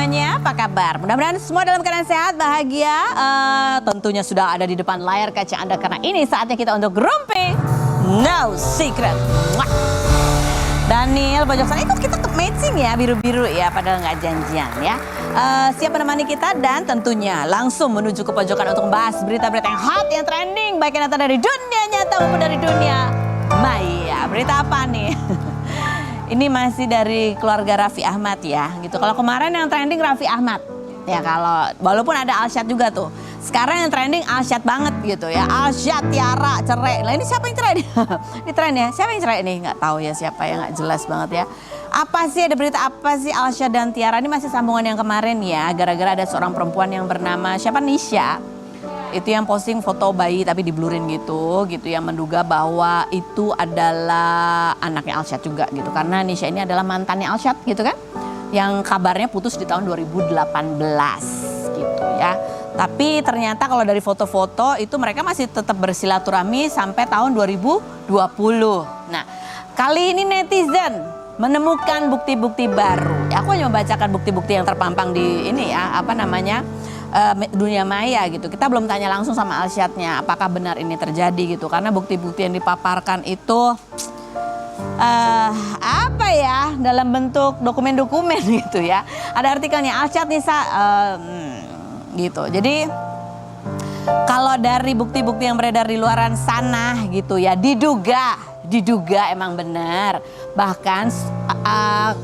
semuanya, apa kabar? Mudah-mudahan semua dalam keadaan sehat, bahagia. Tentunya sudah ada di depan layar kaca Anda karena ini saatnya kita untuk Grumpy No Secret. Mwah. Daniel pojok sana, kok kita matching ya, biru-biru ya, padahal nggak janjian ya. Siap menemani kita dan tentunya langsung menuju ke pojokan untuk membahas berita-berita yang hot, yang trending, baik yang datang dari dunia nyata maupun dari dunia maya. Berita apa nih? Ini masih dari keluarga Raffi Ahmad ya, gitu. Kalau kemarin yang trending Raffi Ahmad, ya kalau walaupun ada Alsyad juga tuh. Sekarang yang trending Alsyad banget gitu ya. Alsyad, Tiara, cerai. Lah ini siapa yang cerai nih? Ini tren ya. Siapa yang cerai nih? Nggak tahu ya siapa ya, nggak jelas banget ya. Apa sih, ada berita apa sih Alsyad dan Tiara? Ini masih sambungan yang kemarin ya. Gara-gara ada seorang perempuan yang bernama siapa, Nisha. Itu yang posting foto bayi tapi diblurin gitu yang menduga bahwa itu adalah anaknya Alsyad juga gitu. Karena Nisha ini adalah mantannya Alsyad gitu kan. Yang kabarnya putus di tahun 2018 gitu ya. Tapi ternyata kalau dari foto-foto itu mereka masih tetap bersilaturahmi sampai tahun 2020. Nah, kali ini netizen menemukan bukti-bukti baru. Ya, aku hanya membacakan bukti-bukti yang terpampang di ini ya, apa namanya, dunia maya gitu. Kita belum tanya langsung sama Alsyadnya apakah benar ini terjadi gitu. Karena bukti-bukti yang dipaparkan itu apa ya, dalam bentuk dokumen-dokumen gitu ya. Ada artikelnya Alsyad Nisa gitu. Jadi kalau dari bukti-bukti yang beredar di luaran sana gitu ya, diduga emang benar. Bahkan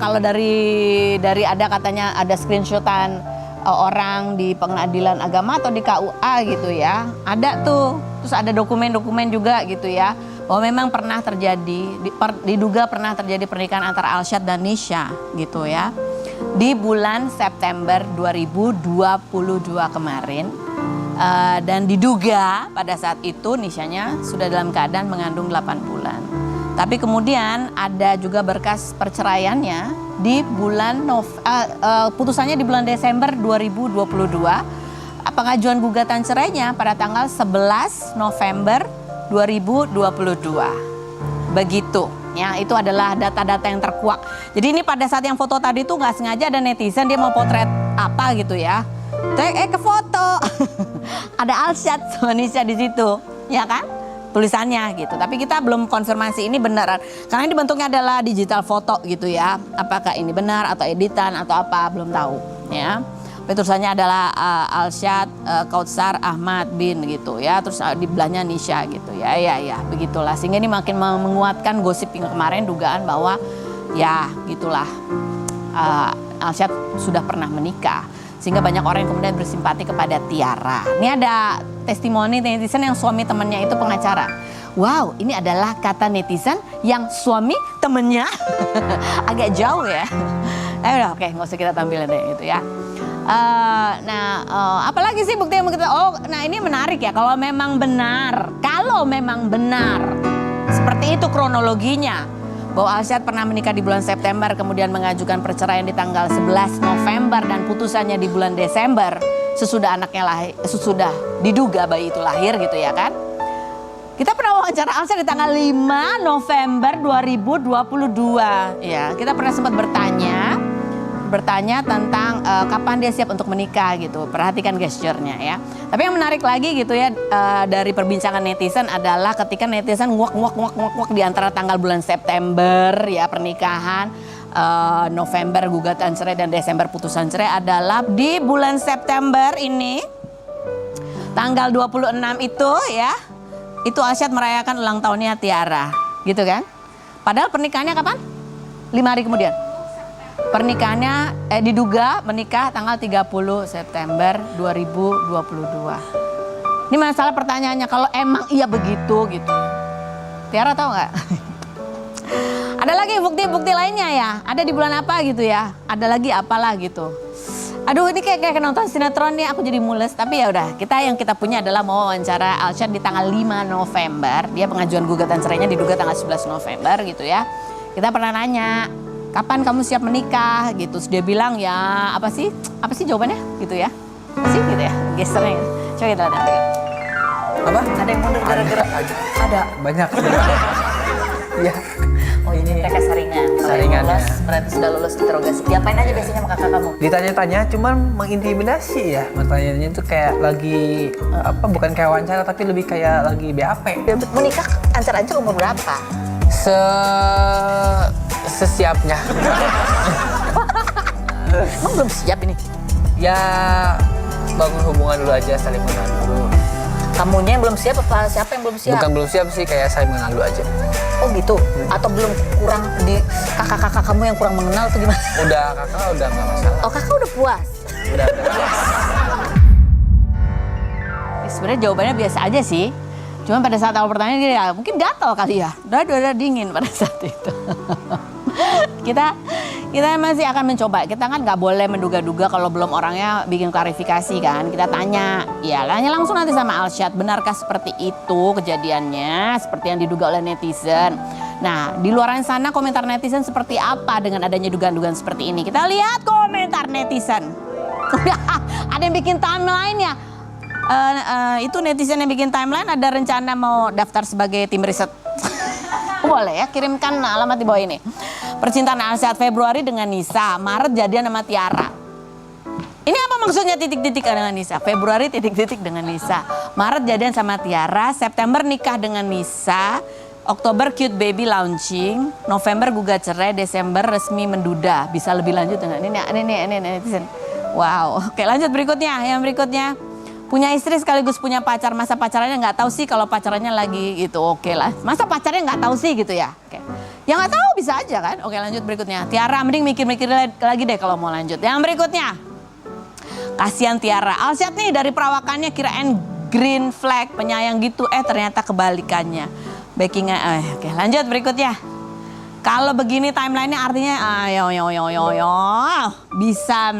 kalau dari ada katanya ada screenshotan orang di pengadilan agama atau di KUA gitu ya, ada tuh, terus ada dokumen-dokumen juga gitu ya, bahwa memang pernah terjadi, diduga pernah terjadi pernikahan antara Alsyad dan Nisha gitu ya, di bulan September 2022 kemarin. Dan diduga pada saat itu Nishanya sudah dalam keadaan mengandung 8 bulan. Tapi kemudian ada juga berkas perceraiannya di bulan putusannya di bulan Desember 2022. Pengajuan gugatan cerainya pada tanggal 11 November 2022. Begitu. Ya, itu adalah data-data yang terkuak. Jadi ini pada saat yang foto tadi tuh nggak sengaja ada netizen dia mau potret apa gitu ya. Ke foto. Ada Alsyad sama Nisha di situ, ya kan? Tulisannya gitu. Tapi kita belum konfirmasi ini beneran. Karena ini bentuknya adalah digital foto gitu ya. Apakah ini benar atau editan atau apa, belum tahu ya. Tapi tulisannya adalah Alsyad Kautsar Ahmad bin gitu ya. Terus di belahnya Nisha gitu ya. Ya begitulah. Sehingga ini makin menguatkan gosip yang kemarin, dugaan bahwa ya gitulah, Alsyad sudah pernah menikah. Sehingga banyak orang yang kemudian bersimpati kepada Tiara. Ini ada testimoni netizen yang suami temannya itu pengacara. Wow, ini adalah kata netizen yang suami temennya agak jauh ya. Udah oke, nggak usah kita tampilin deh gitu ya. Apalagi sih bukti yang kita, nah ini menarik ya, kalau memang benar seperti itu kronologinya, bahwa Alsyad pernah menikah di bulan September, kemudian mengajukan perceraian di tanggal 11 November dan putusannya di bulan Desember sesudah anaknya lahir, sesudah diduga bayi itu lahir gitu ya kan. Kita pernah wawancara Alsyad di tanggal 5 November 2022 ya. Kita pernah sempat bertanya tentang kapan dia siap untuk menikah gitu. Perhatikan gesturnya ya. Tapi yang menarik lagi gitu ya, dari perbincangan netizen adalah ketika netizen nguak di antara tanggal bulan September ya pernikahan, November gugatan cerai dan Desember putusan cerai adalah di bulan September ini tanggal 26 itu ya. Itu Alsyad merayakan ulang tahunnya Tiara gitu kan. Padahal pernikahannya kapan? 5 hari kemudian. Pernikahannya diduga menikah tanggal 30 September 2022. Ini masalah pertanyaannya, kalau emang iya begitu gitu. Tiara tahu nggak? Ada lagi bukti-bukti lainnya ya. Ada di bulan apa gitu ya. Ada lagi apalah gitu. Aduh, ini kayak nonton sinetron nih, aku jadi mules. Tapi ya udah, yang kita punya adalah mau wawancara Alsyad di tanggal 5 November. Dia pengajuan gugatan cerainya diduga tanggal 11 November gitu ya. Kita pernah nanya, kapan kamu siap menikah gitu. Terus dia bilang ya apa sih jawabannya gitu ya. Apa sih gitu ya, gesternya gitu. Coba kita lihat. Apa? Ada yang mundur gara-gara. Ada banyak. Iya. Oh ini mereka saringan. Saringannya. Lolos, berarti sudah lulus interogasi. Diapain aja biasanya sama kakak kamu? Ditanya-tanya, cuman mengintimidasi ya. Pertanyaannya itu kayak lagi bukan kayak wawancara tapi lebih kayak lagi BAP. Menikah ancar-ancar umur berapa? Sesiapnya. Emang belum siap ini? Ya bangun hubungan dulu aja, saling mengenal dulu. Kamunya yang belum siap apa siapa yang belum siap? Bukan belum siap sih, kayak saling mengenal dulu aja. Oh gitu? Atau belum kurang di kakak-kakak kamu yang kurang mengenal atau gimana? Udah kakak udah nggak masalah. Oh kakak udah puas? Udah puas. Sebenarnya jawabannya biasa aja sih. Cuma pada saat awal pertanyaan gini, ya, mungkin gatal kali ya. Udah dingin pada saat itu. kita masih akan mencoba. Kita kan nggak boleh menduga-duga kalau belum orangnya bikin klarifikasi kan. Kita tanya, ya tanya langsung nanti sama Alsyad. Benarkah seperti itu kejadiannya? Seperti yang diduga oleh netizen. Nah, di luar sana komentar netizen seperti apa dengan adanya dugaan-dugaan seperti ini? Kita lihat komentar netizen. Ada yang bikin timeline-nya. Itu netizen yang bikin timeline ada rencana mau daftar sebagai tim riset. Boleh ya, kirimkan alamat di bawah ini. Percintaan Alsyad Februari dengan Nisa, Maret jadian sama Tiara. Ini apa maksudnya titik-titik dengan Nisa? Februari titik-titik dengan Nisa, Maret jadian sama Tiara, September nikah dengan Nisa, Oktober cute baby launching, November gugat cerai, Desember resmi menduda. Bisa lebih lanjut dengan ini netizen. Wow, oke lanjut berikutnya, yang berikutnya. Punya istri sekaligus punya pacar, masa pacarannya nggak tahu sih kalau pacarannya lagi gitu, oke lah. Masa pacarnya nggak tahu sih gitu ya? Oke. Yang nggak tahu bisa aja kan? Oke lanjut berikutnya. Tiara mending mikir-mikir lagi deh kalau mau lanjut. Yang berikutnya. Kasihan Tiara. Alsyad nih dari perawakannya kirain green flag, penyayang gitu. Ternyata kebalikannya. Backingnya, oke lanjut berikutnya. Kalau begini timelinenya artinya bisa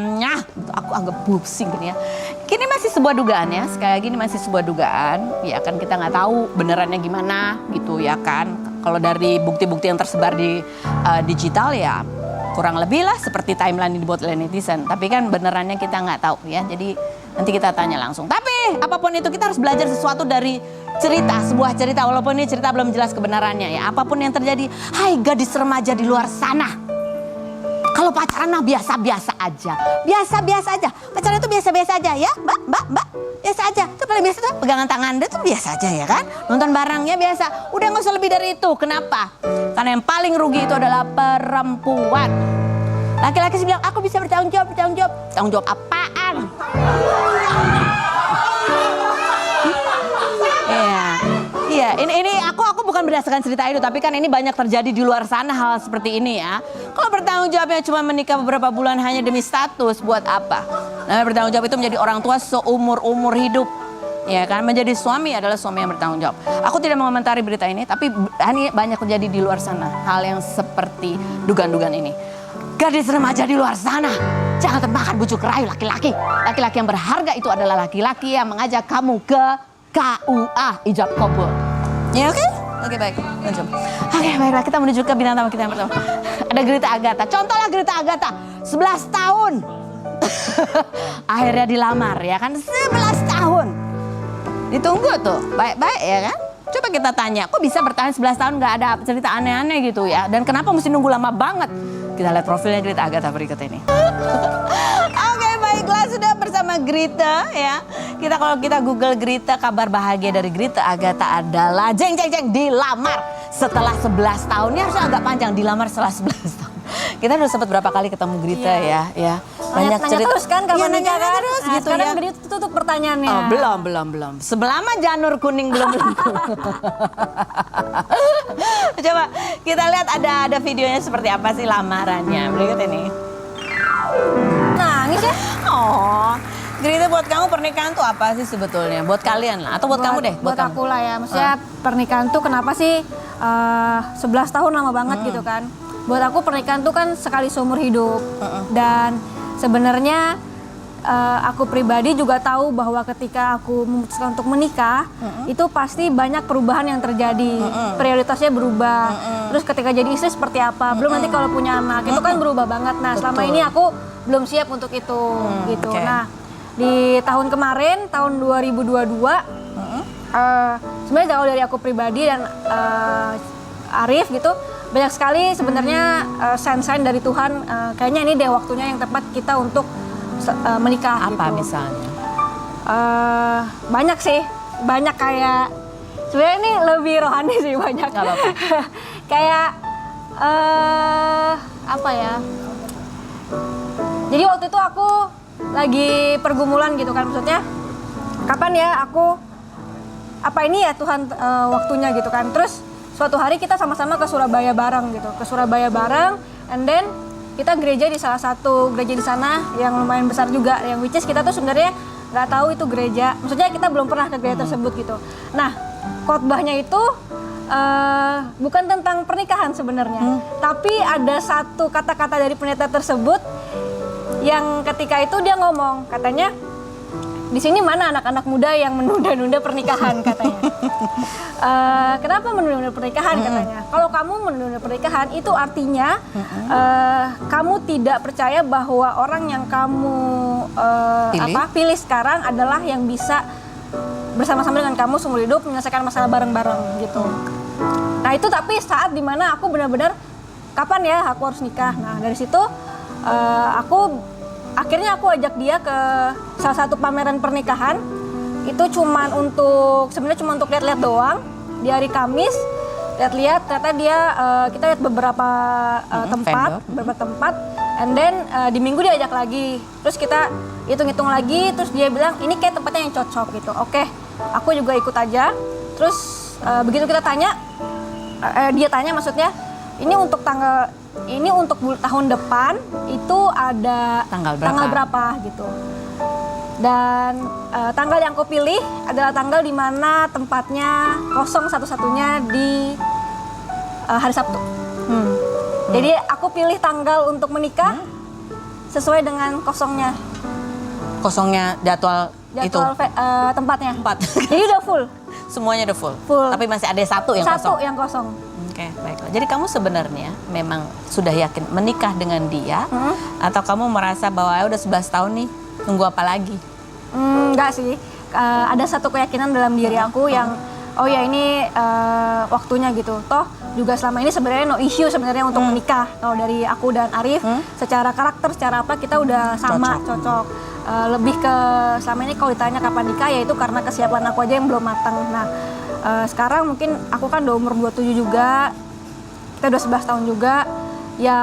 aku agak pusing gini ya. Kini masih sebuah dugaan ya, sekali lagi ini masih sebuah dugaan. Ya kan kita nggak tahu benerannya gimana gitu ya kan. Kalau dari bukti-bukti yang tersebar di digital ya kurang lebih lah seperti timeline yang dibuat oleh netizen. Tapi kan benerannya kita nggak tahu ya. Jadi nanti kita tanya langsung. Tapi apapun itu kita harus belajar sesuatu dari cerita, sebuah cerita walaupun ini cerita belum jelas kebenarannya ya. Apapun yang terjadi, hai gadis remaja di luar sana. Kalau pacaran mah biasa-biasa aja. Biasa-biasa aja. Pacaran itu biasa-biasa aja ya, Mbak. Biasa aja. Itu paling biasa tuh pegangan tangan itu biasa aja ya kan. Nonton barangnya biasa. Udah nggak usah lebih dari itu. Kenapa? Karena yang paling rugi itu adalah perempuan. Laki-laki sih bilang, aku bisa bertanggung jawab. Tanggung jawab apaan? Iya, ini aku bukan berdasarkan cerita itu, tapi kan ini banyak terjadi di luar sana hal seperti ini ya. Kalau bertanggung jawabnya cuma menikah beberapa bulan hanya demi status, buat apa? Nah, bertanggung jawab itu menjadi orang tua seumur-umur hidup. Ya kan, menjadi suami adalah suami yang bertanggung jawab. Aku tidak mengomentari berita ini, tapi ini banyak terjadi di luar sana hal yang seperti dugaan-dugaan ini. Gadis remaja di luar sana, jangan termakan bujuk rayu laki-laki. Laki-laki yang berharga itu adalah laki-laki yang mengajak kamu ke KUA, ijab kabul. Ya oke? Oke baik, lanjut. Oke baiklah, kita menuju ke bintang tamu kita yang pertama. Ada Grita Agatha, contohlah Grita Agatha, 11 tahun. Akhirnya dilamar ya kan, 11 tahun. Ditunggu tuh, baik-baik ya kan. Coba kita tanya, kok bisa bertahan 11 tahun gak ada cerita aneh-aneh gitu ya. Dan kenapa mesti nunggu lama banget? Kita lihat profilnya Grita Agatha berikut ini. Oke baiklah, sudah bersama Grita ya. Kalau kita Google Grita, kabar bahagia dari Grita Agatha adalah jeng dilamar setelah 11 tahun. Ini harusnya agak panjang, dilamar setelah 11 tahun. Kita udah sempat berapa kali ketemu Grita ya. Banyak nanya cerita. Terus kan kapan nikah kan? Terus Nah, gitu sekarang ya. udah tutup pertanyaannya. Oh, belum. Selama janur kuning belum. Coba kita lihat ada videonya seperti apa sih lamarannya. Berikut ini. Nangis ya? Oh, Grita buat kamu pernikahan tuh apa sih sebetulnya? Buat kalian lah, atau buat kamu deh? Buat kamu. aku lah ya, maksudnya pernikahan tuh kenapa sih 11 tahun lama banget gitu kan. Buat aku pernikahan tuh kan sekali seumur hidup. Dan sebenarnya aku pribadi juga tahu bahwa ketika aku memutuskan untuk menikah, itu pasti banyak perubahan yang terjadi. Prioritasnya berubah. Terus ketika jadi istri seperti apa, belum nanti kalau punya anak, itu kan berubah banget. Nah, selama ini aku belum siap untuk itu gitu. Okay. Nah, di tahun kemarin, tahun 2022, sebenarnya kalau dari aku pribadi dan Arif gitu, banyak sekali sebenarnya sign-sign dari Tuhan. Kayaknya ini deh waktunya yang tepat kita untuk menikah. Apa gitu. misalnya? Banyak sih, banyak kayak sebenarnya ini lebih rohani sih banyak. Nggak apa-apa. Kayak apa ya? Jadi waktu itu aku lagi pergumulan gitu kan, maksudnya kapan ya aku apa ini ya Tuhan waktunya gitu kan. Terus suatu hari kita sama-sama ke Surabaya bareng gitu, and then kita gereja di salah satu gereja di sana yang lumayan besar juga, yang which is kita tuh sebenarnya nggak tahu itu gereja, maksudnya kita belum pernah ke gereja tersebut gitu. Nah, khotbahnya itu bukan tentang pernikahan sebenarnya, tapi ada satu kata-kata dari pendeta tersebut yang ketika itu dia ngomong, katanya di sini mana anak-anak muda yang menunda-nunda pernikahan katanya. Kenapa menunda-nunda pernikahan katanya? Kalau kamu menunda pernikahan itu artinya kamu tidak percaya bahwa orang yang kamu pilih sekarang adalah yang bisa bersama-sama dengan kamu seumur hidup menyelesaikan masalah bareng-bareng gitu. Nah itu tapi saat dimana aku benar-benar kapan ya aku harus nikah. Nah dari situ akhirnya aku ajak dia ke salah satu pameran pernikahan. Itu sebenarnya cuma untuk lihat-lihat doang di hari Kamis, lihat-lihat ternyata kita lihat beberapa tempat, and then di Minggu dia ajak lagi, terus kita hitung-hitung lagi, terus dia bilang ini kayak tempatnya yang cocok gitu. Oke, aku juga ikut aja. Terus begitu kita tanya, dia tanya maksudnya ini untuk tahun depan itu ada tanggal berapa gitu. Dan tanggal yang aku pilih adalah tanggal di mana tempatnya kosong satu-satunya di hari Sabtu. Jadi aku pilih tanggal untuk menikah sesuai dengan kosongnya. Kosongnya jadwal itu? Tempatnya. Empat. Jadi udah full. Semuanya udah full? Full. Tapi masih ada satu yang kosong? Satu yang kosong. Oke, baiklah. Jadi kamu sebenarnya memang sudah yakin menikah dengan dia, atau kamu merasa bahwa ya udah 11 tahun nih, nunggu apa lagi? Enggak sih. Ada satu keyakinan dalam diri aku yang oh ya ini waktunya gitu. Toh juga selama ini sebenarnya no issue sebenarnya untuk menikah. Kalau dari aku dan Arif secara karakter, secara apa kita udah sama cocok. Lebih ke selama ini kalau ditanya kapan nikah ya itu karena kesiapan aku aja yang belum matang. Nah, sekarang mungkin aku kan udah umur 27 juga. Kita udah 11 tahun juga. Ya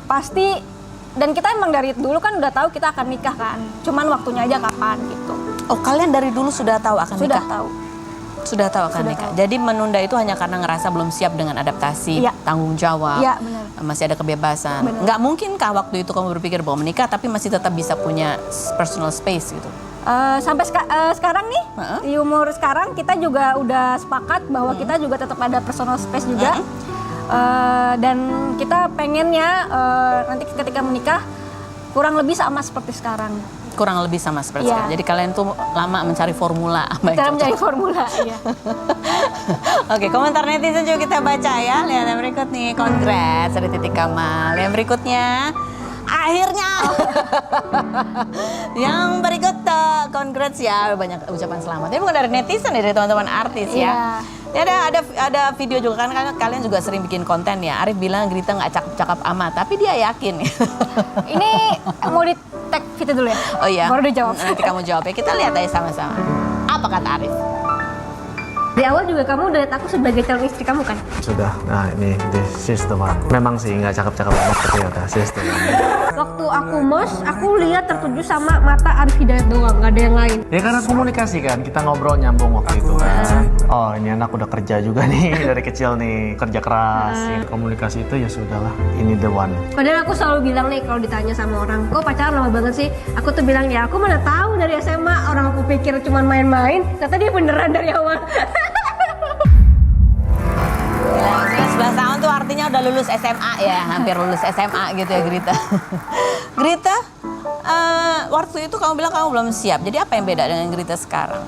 pasti. Dan kita emang dari dulu kan udah tahu kita akan nikah kan. Cuman waktunya aja kapan gitu. Oh, kalian dari dulu sudah tahu akan Sudah nikah? tahu. Sudah tahu akan nikah. Jadi menunda itu hanya karena ngerasa belum siap dengan adaptasi, tanggung jawab, masih ada kebebasan. Nggak mungkinkah waktu itu kamu berpikir bahwa menikah tapi masih tetap bisa punya personal space gitu? Sampai sekarang nih, di umur sekarang kita juga udah sepakat bahwa kita juga tetap ada personal space juga. Dan kita pengennya nanti ketika menikah kurang lebih sama seperti sekarang. Kurang lebih sama seperti sekarang. Jadi kalian tuh lama mencari formula. Kita mencari formula, iya. Oke, komentar netizen juga kita baca ya. Lihat yang berikut nih, congrats dari Titik Kamal. Yang berikutnya, akhirnya. Yang berikut, congrats ya, banyak ucapan selamat. Ini bukan dari netizen, dari teman-teman artis ya. Ini ada video juga kan kalian juga sering bikin konten ya. Arif bilang Grita nggak cakep-cakep amat, tapi dia yakin. Ini mau di tag video dulu ya? Oh iya. Baru dijawab. Nanti kamu jawab ya. Kita lihat aja sama-sama. Apa kata Arif? Di awal juga kamu udah lihat aku sebagai calon istri kamu kan? Sudah. Nah ini, this is the one. Memang sih nggak cakep-cakep banget, tapi ya udah, this is the one. Waktu aku mos, aku lihat tertuju sama mata Arif Hidayat doang, nggak ada yang lain. Ya karena komunikasi kan, kita ngobrol nyambung waktu itu kan. Oh ini anak udah kerja juga nih, dari kecil nih, kerja keras. Komunikasi itu ya sudahlah, ini the one. Padahal aku selalu bilang nih kalau ditanya sama orang, kok pacaran lama banget sih? Aku tuh bilang ya aku mana tahu dari SMA, orang aku pikir cuma main-main, ternyata dia beneran dari awal. 11 tahun tuh artinya udah lulus SMA ya, hampir lulus SMA gitu ya Grita. Grita, waktu itu kamu bilang kamu belum siap, jadi apa yang beda dengan Grita sekarang?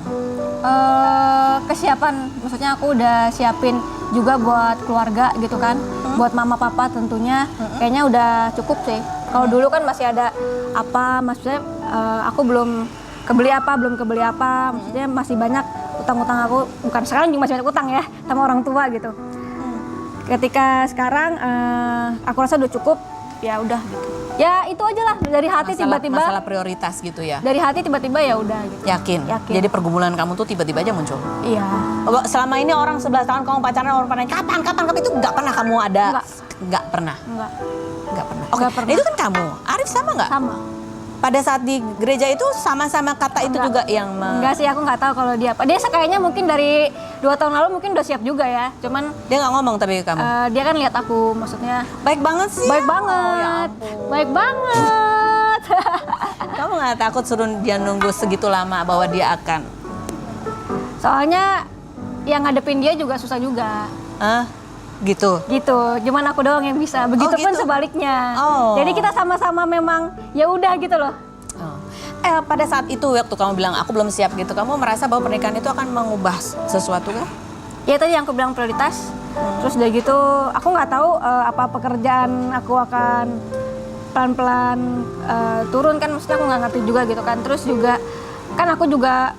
Kesiapan, maksudnya aku udah siapin juga buat keluarga gitu kan, buat mama papa tentunya, kayaknya udah cukup sih. Kalau dulu kan masih ada apa, maksudnya aku belum kebeli apa, maksudnya masih banyak utang-utang aku, bukan sekarang juga masih banyak utang ya sama orang tua gitu. ketika sekarang aku rasa udah cukup, ya udah gitu. Ya itu aja lah, dari hati tiba-tiba. Masalah prioritas gitu ya. Dari hati tiba-tiba ya udah gitu. Yakin? Yakin. Jadi pergumulan kamu tuh tiba-tiba aja muncul? Iya. Oh, selama ini orang 11 tahun kamu pacaran, orang pernah kapan itu nggak pernah kamu ada? Nggak pernah? Enggak. Nggak pernah. Oke, Nggak pernah. itu kan kamu. Arif sama nggak? Sama. Pada saat di gereja itu sama-sama kata itu Enggak. juga yang Enggak sih, aku nggak tahu kalau dia apa. Dia kayaknya mungkin dari 2 tahun lalu mungkin udah siap juga ya. Cuman dia nggak ngomong tapi ke kamu. dia kan lihat aku, maksudnya Baik banget sih. baik ya. banget. Oh, ya ampun. Baik banget. Kamu nggak takut suruh dia nunggu segitu lama bahwa dia akan? Soalnya yang ngadepin dia juga susah juga. Gitu. Gitu, cuman aku doang yang bisa. Begitupun gitu? sebaliknya. Oh. Jadi kita sama-sama memang ya udah gitu loh. Oh. Pada saat itu waktu kamu bilang aku belum siap gitu, kamu merasa bahwa pernikahan itu akan mengubah sesuatu kan? Ya tadi yang aku bilang prioritas. Terus udah gitu, aku nggak tahu apa pekerjaan aku akan pelan-pelan turun kan, maksudnya aku nggak ngerti juga gitu kan. Terus juga kan aku juga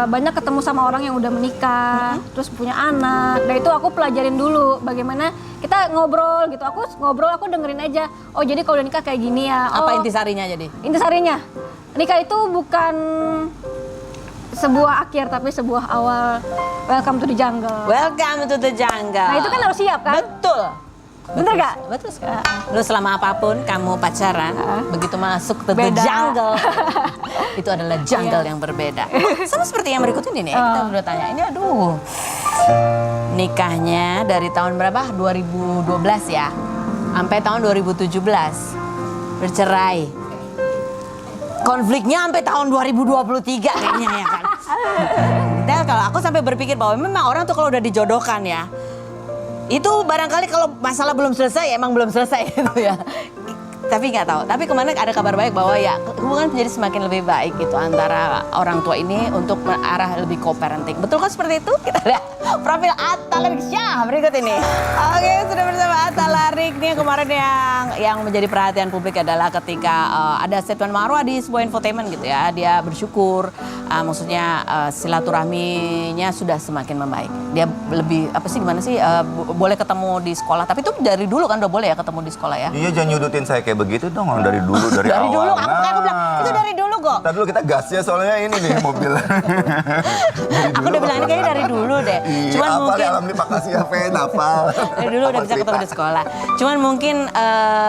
banyak ketemu sama orang yang udah menikah, terus punya anak. Dan itu aku pelajarin dulu bagaimana kita ngobrol gitu. Aku ngobrol, aku dengerin aja. Oh jadi kalau udah nikah kayak gini ya. Apa Oh, intisarinya jadi? intisarinya? Nikah itu bukan sebuah akhir tapi sebuah awal. Welcome to the jungle. Welcome to the jungle. Nah itu kan harus siap kan? Betul. Bener gak? Betul sekali. Lu selama apapun kamu pacaran, begitu masuk ke the Beda. jungle, itu adalah jungle yang berbeda. Sama seperti yang berikut ini nih, kita udah tanya. Ini aduh, nikahnya dari tahun berapa? 2012 ya, sampai tahun 2017 bercerai. Konfliknya sampai tahun 2023 kayaknya ya kan. Dan kalau aku sampai berpikir bahwa memang orang tuh kalau udah dijodohkan ya, itu barangkali kalau masalah belum selesai, emang belum selesai gitu ya. Tapi nggak tahu. Tapi kemarin ada kabar baik bahwa ya hubungan menjadi semakin lebih baik gitu antara orang tua ini untuk arah lebih co-parenting. Betul kan seperti itu? Kita lihat profil Atta Larik Syah berikut ini. Oke, sudah bersama Atta Larik nih. Kemarin yang menjadi perhatian publik adalah ketika ada statement Marwah di sebuah infotainment gitu ya. Dia bersyukur, maksudnya silaturahminya sudah semakin membaik. Dia lebih apa sih gimana sih boleh ketemu di sekolah. Tapi itu dari dulu kan udah boleh ya ketemu di sekolah ya. Iya, jangan nyudutin saya kayak begitu dong, orang dari dulu, dari Dari awal. dulu, aku bilang itu dari dulu kok. Tadi dulu kita gasnya soalnya ini nih mobil. Aku udah bilang ini kayaknya dari dulu deh. Iya, Cuman apa mungkin alhamdulillah makasih ya Fen, hafal. dari dulu udah Hafal bisa ketemu cerita. di sekolah. Cuman mungkin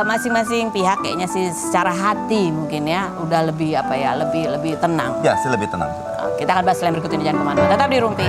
masing-masing pihak kayaknya sih secara hati mungkin ya udah lebih apa ya lebih tenang. Ya, sih lebih tenang. Kita akan bahas selain berikut ini, jangan kemana-mana. Tetap di Rumpi.